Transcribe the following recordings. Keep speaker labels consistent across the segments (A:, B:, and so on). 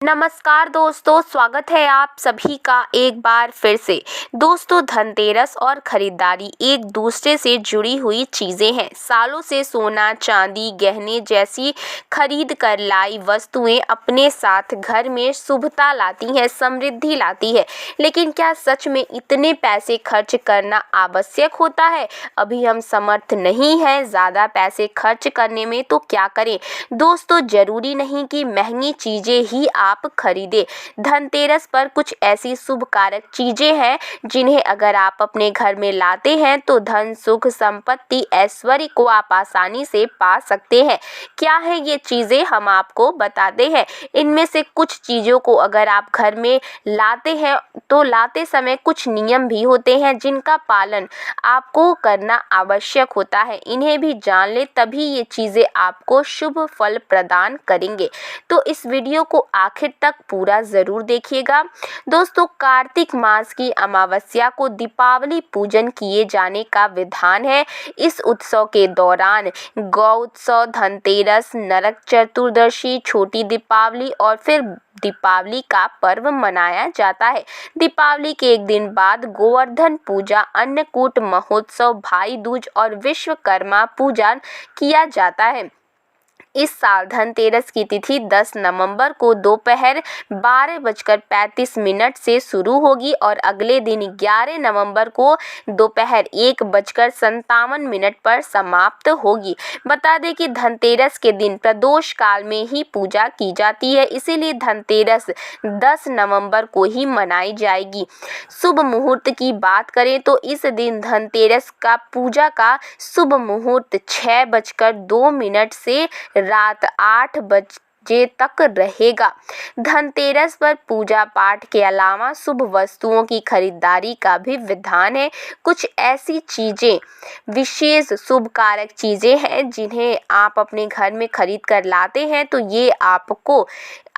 A: नमस्कार दोस्तों, स्वागत है आप सभी का एक बार फिर से। दोस्तों, धनतेरस और खरीदारी एक दूसरे से जुड़ी हुई चीज़ें हैं। सालों से सोना, चांदी, गहने जैसी खरीद कर लाई वस्तुएं अपने साथ घर में शुभता लाती हैं, समृद्धि लाती है। लेकिन क्या सच में इतने पैसे खर्च करना आवश्यक होता है? अभी हम समर्थ नहीं हैं ज़्यादा पैसे खर्च करने में, तो क्या करें? दोस्तों, ज़रूरी नहीं कि महंगी चीज़ें ही आप खरीदें। धनतेरस पर कुछ ऐसी शुभ कारक चीजें हैं जिन्हें अगर आप अपने घर में लाते हैं तो धन, सुख, संपत्ति, ऐश्वर्य को आप आसानी से पा सकते हैं। क्या है ये चीजें, हम आपको बताते हैं। इनमें से कुछ चीजों को अगर आप घर में लाते हैं तो लाते समय कुछ नियम भी होते हैं जिनका पालन आपको करना आवश्यक होता है। इन्हें भी जान ले, तभी ये चीजें आपको शुभ फल प्रदान करेंगे। तो इस वीडियो को आखिर तक पूरा ज़रूर देखिएगा। दोस्तों, कार्तिक मास की अमावस्या को दीपावली पूजन किए जाने का विधान है। इस उत्सव के दौरान गौ उत्सव, धनतेरस, नरक चतुर्दशी, छोटी दीपावली और फिर दीपावली का पर्व मनाया जाता है। दीपावली के एक दिन बाद गोवर्धन पूजा, अन्नकूट महोत्सव, भाई दूज और विश्वकर्मा पूजा किया जाता है। इस साल धनतेरस की तिथि 10 नवंबर को दोपहर 12:35 से शुरू होगी और अगले दिन 11 नवंबर को दोपहर 1:57 पर समाप्त होगी। बता दें कि धनतेरस के दिन प्रदोष काल में ही पूजा की जाती है, इसीलिए धनतेरस 10 नवंबर को ही मनाई जाएगी। शुभ मुहूर्त की बात करें तो इस दिन धनतेरस का पूजा का शुभ मुहूर्त 6:02 से रात 8 बजे तक रहेगा। धनतेरस पर पूजा पाठ के अलावा शुभ वस्तुओं की खरीदारी का भी विधान है। कुछ ऐसी चीजें, विशेष शुभ कारक चीजें हैं जिन्हें आप अपने घर में खरीद कर लाते हैं तो ये आपको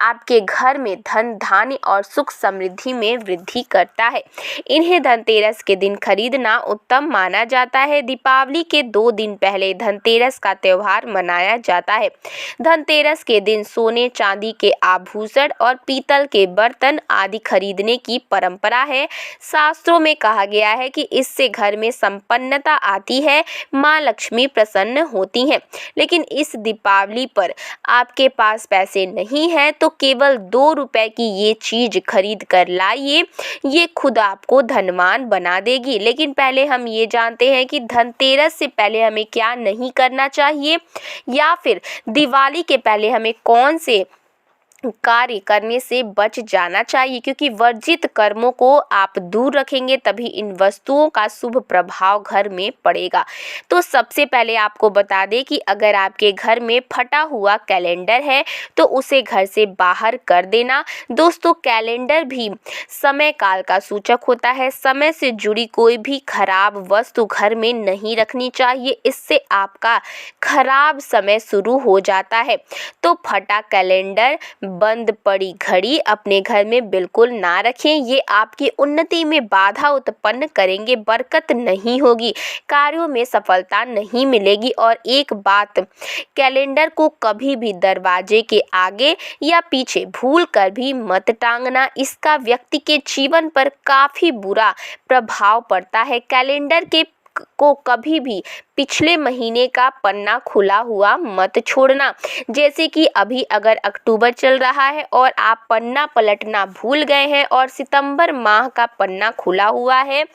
A: आपके घर में धन, धान्य और सुख समृद्धि में वृद्धि करता है। इन्हें धनतेरस के दिन खरीदना उत्तम माना जाता है। दीपावली के 2 दिन पहले धनतेरस का त्यौहार मनाया जाता है। धनतेरस के दिन सोने, चांदी के आभूषण और पीतल के बर्तन आदि खरीदने की परंपरा है। शास्त्रों में कहा गया है कि इससे घर में संपन्नता आती है, माँ लक्ष्मी प्रसन्न होती हैं। लेकिन इस दीपावली पर आपके पास पैसे नहीं हैं तो केवल 2 रुपए की ये चीज खरीद कर लाइए, ये खुद आपको धनवान बना देगी। लेकिन पहले हम ये जानते हैं कि धनतेरस से पहले हमें क्या नहीं करना चाहिए, या फिर दिवाली के पहले हमें कौन से कार्य करने से बच जाना चाहिए, क्योंकि वर्जित कर्मों को आप दूर रखेंगे तभी इन वस्तुओं का शुभ प्रभाव घर में पड़ेगा। तो सबसे पहले आपको बता दें कि अगर आपके घर में फटा हुआ कैलेंडर है तो उसे घर से बाहर कर देना। दोस्तों, कैलेंडर भी समय काल का सूचक होता है। समय से जुड़ी कोई भी खराब वस्तु घर में नहीं रखनी चाहिए, इससे आपका खराब समय शुरू हो जाता है। तो फटा कैलेंडर, बंद पड़ी घड़ी अपने घर में बिल्कुल ना रखें। ये आपकी उन्नति में बाधा उत्पन्न करेंगे, बरकत नहीं होगी, कार्यों में सफलता नहीं मिलेगी। और एक बात, कैलेंडर को कभी भी दरवाजे के आगे या पीछे भूल कर भी मत टांगना, इसका व्यक्ति के जीवन पर काफी बुरा प्रभाव पड़ता है। कैलेंडर को कभी भी पिछले महीने का पन्ना खुला हुआ मत छोड़ना। जैसे कि अभी अगर अक्टूबर चल रहा है और आप पन्ना पलटना भूल गए हैं और सितंबर माह का पन्ना खुला हुआ है,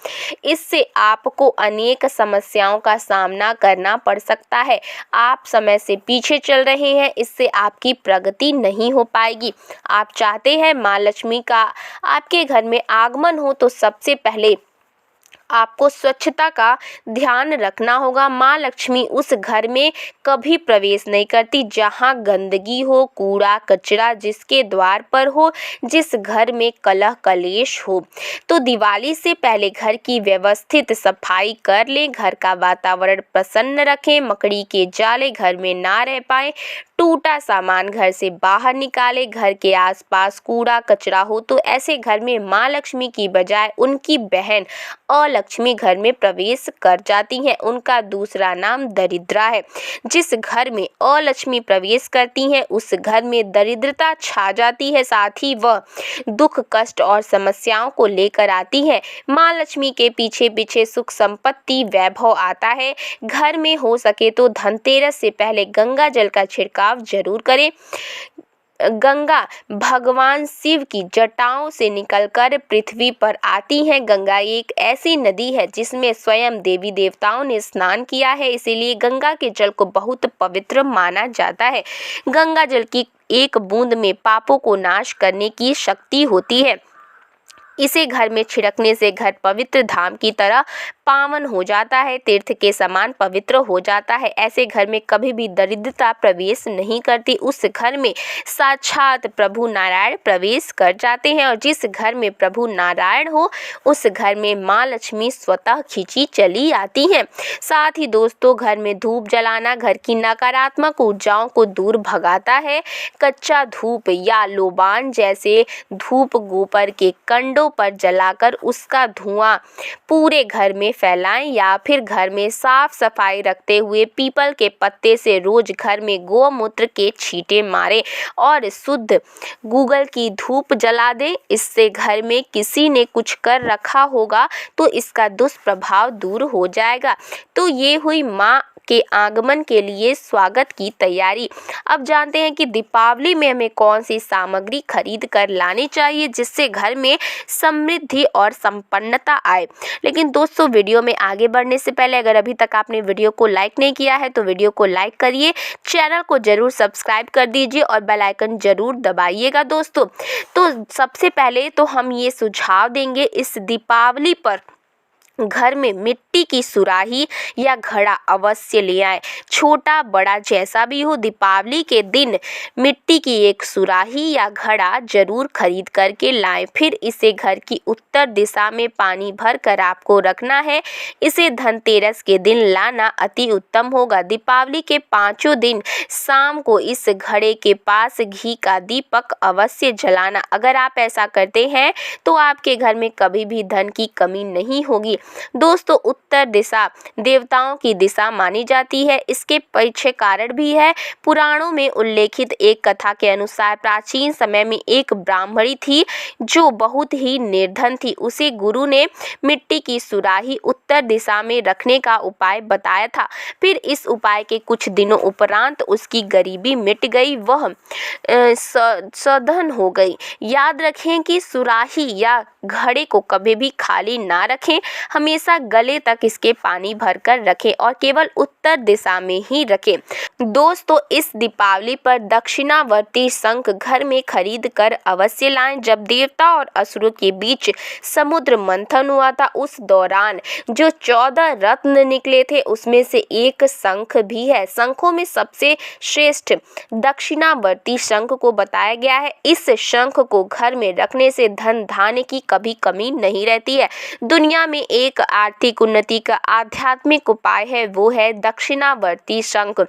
A: इससे आपको अनेक समस्याओं का सामना करना पड़ सकता है। आप समय से पीछे चल रहे हैं, इससे आपकी प्रगति नहीं हो पाएगी। आप चाहते हैं माँ लक्ष्मी का आपके घर में आगमन हो तो सबसे पहले आपको स्वच्छता का ध्यान रखना होगा। माँ लक्ष्मी उस घर में कभी प्रवेश नहीं करती जहाँ गंदगी हो, कूड़ा कचरा जिसके द्वार पर हो, जिस घर में कलह कलेश हो। तो दिवाली से पहले घर की व्यवस्थित सफाई कर लें, घर का वातावरण प्रसन्न रखें, मकड़ी के जाले घर में ना रह पाए, टूटा सामान घर से बाहर निकाले, घर के आसपास कूड़ा कचरा हो तो ऐसे घर में माँ लक्ष्मी की बजाय उनकी बहन अलक्ष्मी घर में प्रवेश कर जाती हैं। उनका दूसरा नाम दरिद्रा है। जिस घर में अलक्ष्मी प्रवेश करती हैं उस घर में दरिद्रता छा जाती है, साथ ही वह दुख कष्ट और समस्याओं को लेकर आती है। माँ लक्ष्मी के पीछे पीछे सुख संपत्ति वैभव आता है। घर में हो सके तो धनतेरस से पहले गंगा जल का छिड़काव जरूर करें। गंगा भगवान शिव की जटाओं से निकलकर पृथ्वी पर आती हैं। गंगा एक ऐसी नदी है जिसमें स्वयं देवी देवताओं ने स्नान किया है, इसीलिए गंगा के जल को बहुत पवित्र माना जाता है। गंगा जल की एक बूंद में पापों को नाश करने की शक्ति होती है। इसे घर में छिड़कने से घर पवित्र धाम की तरह पावन हो जाता है, तीर्थ के समान पवित्र हो जाता है। ऐसे घर में कभी भी दरिद्रता प्रवेश नहीं करती। उस घर में साक्षात प्रभु नारायण प्रवेश कर जाते हैं और जिस घर में प्रभु नारायण हो उस घर में माँ लक्ष्मी स्वतः खींची चली आती हैं। साथ ही दोस्तों, घर में धूप जलाना घर की नकारात्मक ऊर्जाओं को दूर भगाता है। कच्चा धूप या लोबान जैसे धूप गोबर के कंडों पर जलाकर उसका धुआं पूरे घर में फैलाएं या फिर घर में साफ सफाई रखते हुए पीपल के पत्ते से रोज घर में गोमूत्र के छींटे मारें और शुद्ध गूगल की धूप जला दें। इससे घर में किसी ने कुछ कर रखा होगा तो इसका दुष्प्रभाव दूर हो जाएगा। तो ये हुई माँ के आगमन के लिए स्वागत की तैयारी। अब जानते हैं कि दीपावली में हमें कौन सी सामग्री खरीद कर लानी चाहिए जिससे घर में समृद्धि और संपन्नता आए। लेकिन दोस्तों, वीडियो में आगे बढ़ने से पहले अगर अभी तक आपने वीडियो को लाइक नहीं किया है तो वीडियो को लाइक करिए, चैनल को जरूर सब्सक्राइब कर दीजिए और बेल आइकन जरूर दबाइएगा। दोस्तों, तो सबसे पहले तो हम ये सुझाव देंगे, इस दीपावली पर घर में मिट्टी की सुराही या घड़ा अवश्य ले आए। छोटा बड़ा जैसा भी हो, दीपावली के दिन मिट्टी की एक सुराही या घड़ा जरूर खरीद करके लाएं। फिर इसे घर की उत्तर दिशा में पानी भर कर आपको रखना है। इसे धनतेरस के दिन लाना अति उत्तम होगा। दीपावली के 5 दिन शाम को इस घड़े के पास घी का दीपक अवश्य जलाना। अगर आप ऐसा करते हैं तो आपके घर में कभी भी धन की कमी नहीं होगी। दोस्तों, उत्तर दिशा देवताओं की दिशा मानी जाती है। इसके पीछे कारण भी है। पुराणों में उल्लेखित एक कथा के अनुसार प्राचीन समय में एक ब्राह्मणी थी जो बहुत ही निर्धन थी। उसे गुरु ने मिट्टी की सुराही उत्तर दिशा में रखने का उपाय बताया था। फिर इस उपाय के कुछ दिनों उपरांत उसकी गरीबी मिट गई, वह सधन हो गई। याद रखें कि सुराही या घड़े को कभी भी खाली ना रखें, हमेशा गले तक इसके पानी भरकर रखें और केवल उत्तर दिशा में ही रखें। दोस्तों, इस दीपावली पर दक्षिणावर्ती शंख घर में खरीद कर अवश्य लाएं। जब देवता और असुरों के बीच समुद्र मंथन हुआ था उस दौरान जो 14 रत्न निकले थे उसमें से एक शंख भी है। शंखों में सबसे श्रेष्ठ दक्षिणावर्ती शंख को बताया गया है। इस शंख को घर में रखने से धन धान्य की कभी कमी नहीं रहती है। दुनिया में एक आर्थिक उन्नति का आध्यात्मिक उपाय है, वो है दक्षिणावर्ती शंख।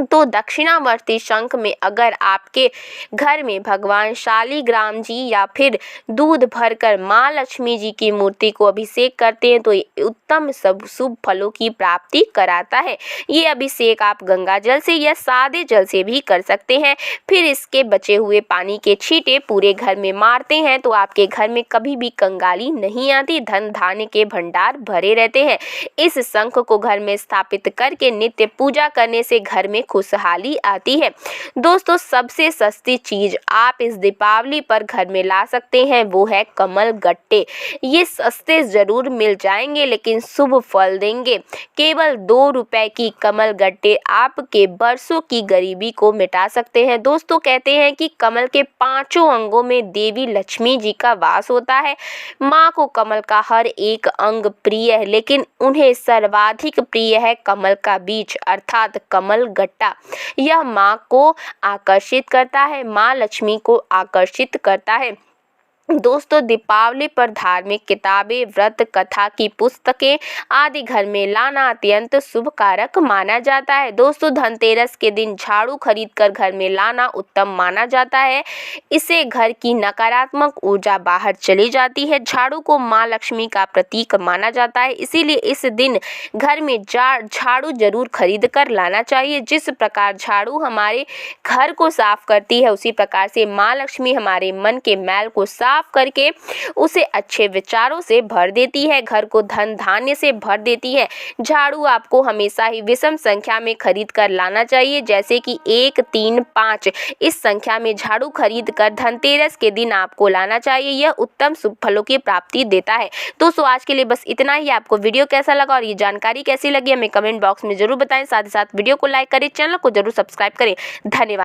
A: तो दक्षिणावर्ती शंख में अगर आपके घर में भगवान शालिग्राम जी या फिर दूध भरकर माँ लक्ष्मी जी की मूर्ति को अभिषेक करते हैं तो ये उत्तम सब शुभ फलों की प्राप्ति कराता है। ये अभिषेक आप गंगा जल से या सादे जल से भी कर सकते हैं। फिर इसके बचे हुए पानी के छींटे पूरे घर में मारते हैं तो आपके घर में कभी भी कंगाली नहीं आती, धन धान्य के भंडार भरे रहते हैं। इस शंख को घर में स्थापित करके नित्य पूजा करने से घर में खुशहाली आती है। दोस्तों, सबसे सस्ती चीज आप इस दीपावली पर घर में ला सकते हैं वो है कमल गट्टे। ये सस्ते जरूर मिल जाएंगे लेकिन शुभ फल देंगे। केवल 2 रुपए की कमल गट्टे आपके बरसों की गरीबी को मिटा सकते हैं। दोस्तों, कहते हैं कि कमल के 5 अंगों में देवी लक्ष्मी जी का वास होता है। माँ को कमल का हर एक अंग प्रिय है लेकिन उन्हें सर्वाधिक प्रिय है कमल का बीज अर्थात कमल गट्टा। यह माँ को आकर्षित करता है, माँ लक्ष्मी को आकर्षित करता है। दोस्तों दीपावली पर धार्मिक किताबें, व्रत कथा की पुस्तकें आदि घर में लाना अत्यंत शुभ कारक माना जाता है। दोस्तों धनतेरस के दिन झाड़ू खरीद कर घर में लाना उत्तम माना जाता है। इससे घर की नकारात्मक ऊर्जा बाहर चली जाती है। झाड़ू को माँ लक्ष्मी का प्रतीक माना जाता है, इसीलिए इस दिन घर में झाड़ू जरूर खरीद कर लाना चाहिए। जिस प्रकार झाड़ू हमारे घर को साफ करती है, उसी प्रकार से माँ लक्ष्मी हमारे मन के मैल को साफ करके उसे अच्छे विचारों से भर देती है, घर को धन धान्य से भर देती है। झाड़ू आपको हमेशा ही विषम संख्या में खरीद कर लाना चाहिए, जैसे कि 1, 3, 5 इस संख्या में झाड़ू खरीद कर धनतेरस के दिन आपको लाना चाहिए। यह उत्तम शुभ फलों की प्राप्ति देता है। दोस्तों आज के लिए बस इतना ही। आपको वीडियो कैसा लगा और ये जानकारी कैसी लगी हमें कमेंट बॉक्स में जरूर बताएं। साथ ही साथ वीडियो को लाइक करें, चैनल को जरूर सब्सक्राइब करें। धन्यवाद।